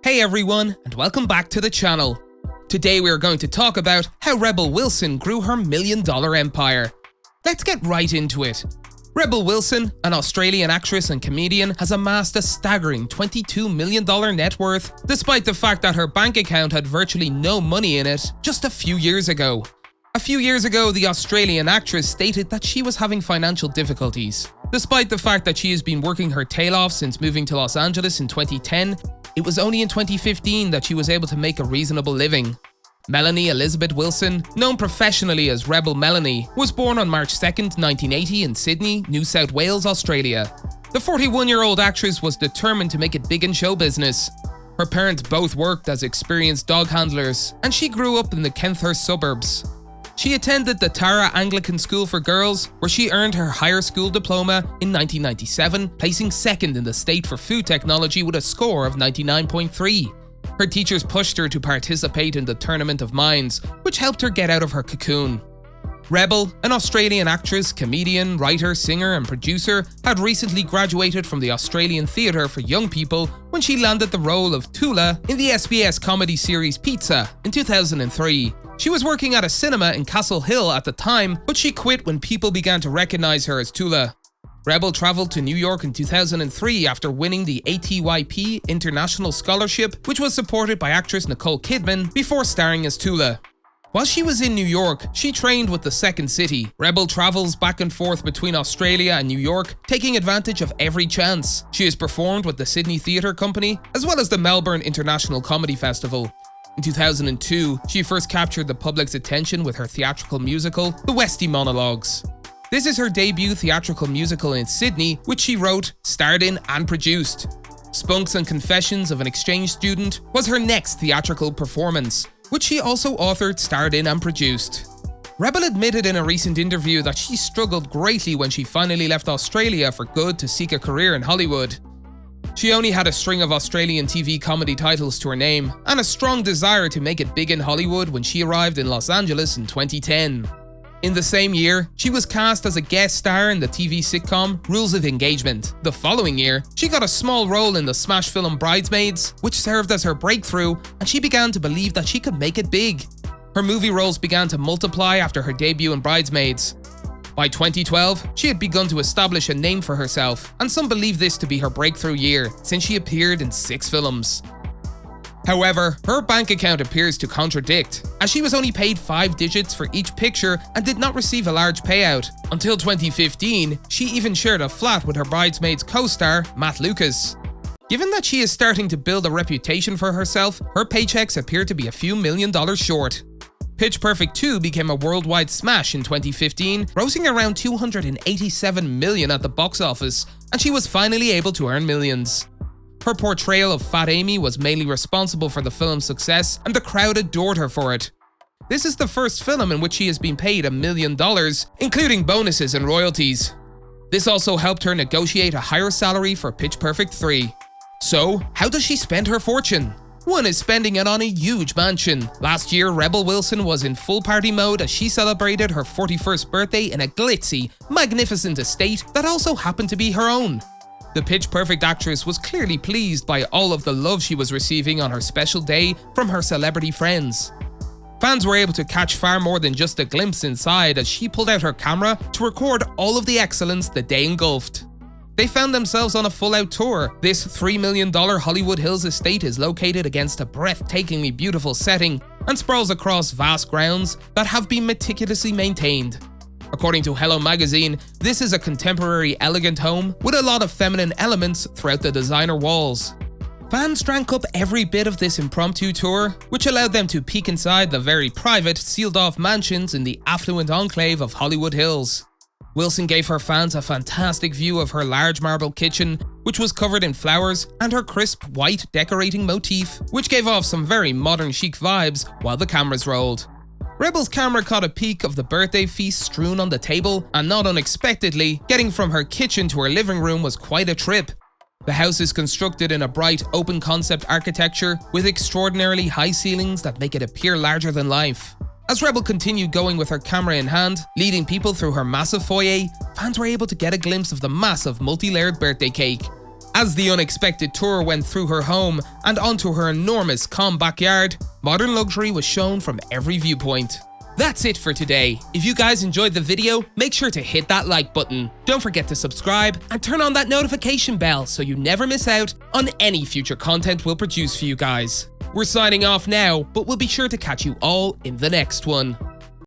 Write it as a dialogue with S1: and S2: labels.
S1: Hey everyone, and welcome back to the channel. Today we are going to talk about how Rebel Wilson grew her $1 million empire. Let's get right into it. Rebel Wilson, an Australian actress and comedian, has amassed a staggering $22 million net worth, despite the fact that her bank account had virtually no money in it just a few years ago. A few years ago, the Australian actress stated that she was having financial difficulties. Despite the fact that she has been working her tail off since moving to Los Angeles in 2010, it was only in 2015 that she was able to make a reasonable living. Melanie Elizabeth Wilson, known professionally as Rebel Melanie, was born on March 2nd, 1980 in Sydney, New South Wales, Australia. The 41-year-old actress was determined to make it big in show business. Her parents both worked as experienced dog handlers, and she grew up in the Kenthurst suburbs. She attended the Tara Anglican School for Girls, where she earned her higher school diploma in 1997, placing second in the state for food technology with a score of 99.3. Her teachers pushed her to participate in the Tournament of Minds, which helped her get out of her cocoon. Rebel, an Australian actress, comedian, writer, singer and producer, had recently graduated from the Australian Theatre for Young People when she landed the role of Tula in the SBS comedy series Pizza in 2003. She was working at a cinema in Castle Hill at the time, but she quit when people began to recognize her as Tula. Rebel travelled to New York in 2003 after winning the ATYP International Scholarship, which was supported by actress Nicole Kidman, before starring as Tula. While she was in New York, she trained with the Second City. Rebel travels back and forth between Australia and New York, taking advantage of every chance. She has performed with the Sydney Theatre Company, as well as the Melbourne International Comedy Festival. In 2002, she first captured the public's attention with her theatrical musical, The Westie Monologues. This is her debut theatrical musical in Sydney, which she wrote, starred in and produced. Spunks and Confessions of an Exchange Student was her next theatrical performance, which she also authored, starred in and produced. Rebel admitted in a recent interview that she struggled greatly when she finally left Australia for good to seek a career in Hollywood. She only had a string of Australian TV comedy titles to her name, and a strong desire to make it big in Hollywood when she arrived in Los Angeles in 2010. In the same year, she was cast as a guest star in the TV sitcom Rules of Engagement. The following year, she got a small role in the smash film Bridesmaids, which served as her breakthrough, and she began to believe that she could make it big. Her movie roles began to multiply after her debut in Bridesmaids. By 2012, she had begun to establish a name for herself, and some believe this to be her breakthrough year, since she appeared in 6 films. However, her bank account appears to contradict, as she was only paid 5 digits for each picture and did not receive a large payout. Until 2015, she even shared a flat with her Bridesmaids co-star, Matt Lucas. Given that she is starting to build a reputation for herself, her paychecks appear to be a few $1 million short. Pitch Perfect 2 became a worldwide smash in 2015, grossing around $287 million at the box office, and she was finally able to earn millions. Her portrayal of Fat Amy was mainly responsible for the film's success, and the crowd adored her for it. This is the first film in which she has been paid $1 million, including bonuses and royalties. This also helped her negotiate a higher salary for Pitch Perfect 3. So, how does she spend her fortune? One is spending it on a huge mansion. Last year, Rebel Wilson was in full party mode as she celebrated her 41st birthday in a glitzy, magnificent estate that also happened to be her own. The Pitch Perfect actress was clearly pleased by all of the love she was receiving on her special day from her celebrity friends. Fans were able to catch far more than just a glimpse inside as she pulled out her camera to record all of the excellence the day engulfed. They found themselves on a full-out tour. This $3 million Hollywood Hills estate is located against a breathtakingly beautiful setting and sprawls across vast grounds that have been meticulously maintained. According to Hello Magazine, this is a contemporary, elegant home with a lot of feminine elements throughout the designer walls. Fans drank up every bit of this impromptu tour, which allowed them to peek inside the very private, sealed-off mansions in the affluent enclave of Hollywood Hills. Wilson gave her fans a fantastic view of her large marble kitchen, which was covered in flowers, and her crisp white decorating motif, which gave off some very modern chic vibes while the cameras rolled. Rebel's camera caught a peek of the birthday feast strewn on the table, and not unexpectedly, getting from her kitchen to her living room was quite a trip. The house is constructed in a bright, open-concept architecture with extraordinarily high ceilings that make it appear larger than life. As Rebel continued going with her camera in hand, leading people through her massive foyer, fans were able to get a glimpse of the massive multi-layered birthday cake. As the unexpected tour went through her home and onto her enormous calm backyard, modern luxury was shown from every viewpoint. That's it for today. If you guys enjoyed the video, make sure to hit that like button. Don't forget to subscribe and turn on that notification bell so you never miss out on any future content we'll produce for you guys. We're signing off now, but we'll be sure to catch you all in the next one.